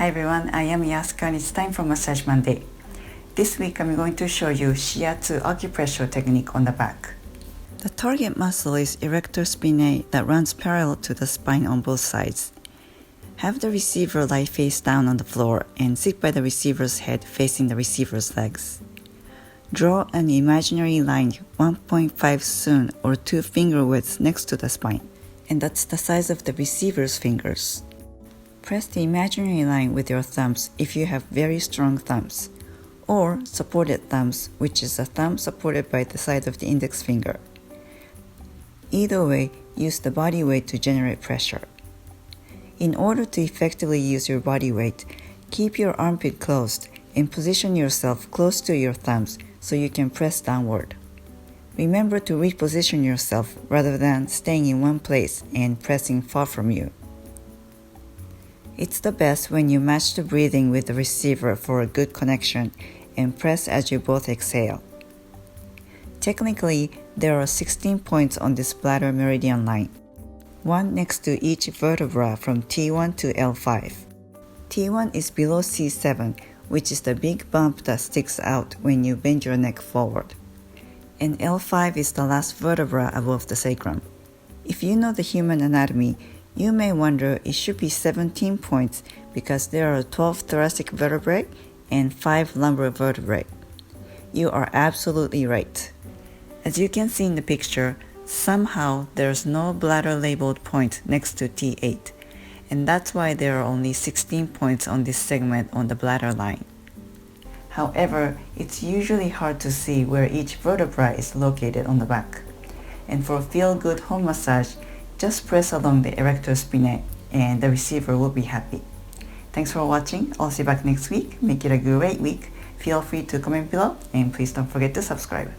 Hi everyone, I am Yasuka and it's time for Massage Monday. This week I'm going to show you Shiatsu Acupressure technique on the back. The target muscle is erector spinae that runs parallel to the spine on both sides. Have the receiver lie face down on the floor and sit by the receiver's head facing the receiver's legs. Draw an imaginary line 1.5 cun or 2 finger widths next to the spine, and that's the size of the receiver's fingers. Press the imaginary line with your thumbs if you have very strong thumbs, or supported thumbs, which is a thumb supported by the side of the index finger. Either way, use the body weight to generate pressure. In order to effectively use your body weight, keep your armpit closed and position yourself close to your thumbs so you can press downward. Remember to reposition yourself rather than staying in one place and pressing far from you. It's the best when you match the breathing with the receiver for a good connection and press as you both exhale. Technically, there are 16 points on this bladder meridian line, one next to each vertebra from T1 to L5. T1 is below C7, which is the big bump that sticks out when you bend your neck forward. And L5 is the last vertebra above the sacrum. If you know the human anatomy, you may wonder it should be 17 points because there are 12 thoracic vertebrae and 5 lumbar vertebrae. You are absolutely right. As you can see in the picture, somehow there's no bladder labeled point next to T8, and that's why there are only 16 points on this segment on the bladder line. However, it's usually hard to see where each vertebra is located on the back. And for a feel-good home massage, just press along the erector spinae and the receiver will be happy. Thanks for watching. I'll see you back next week. Make it a great week. Feel free to comment below and please don't forget to subscribe.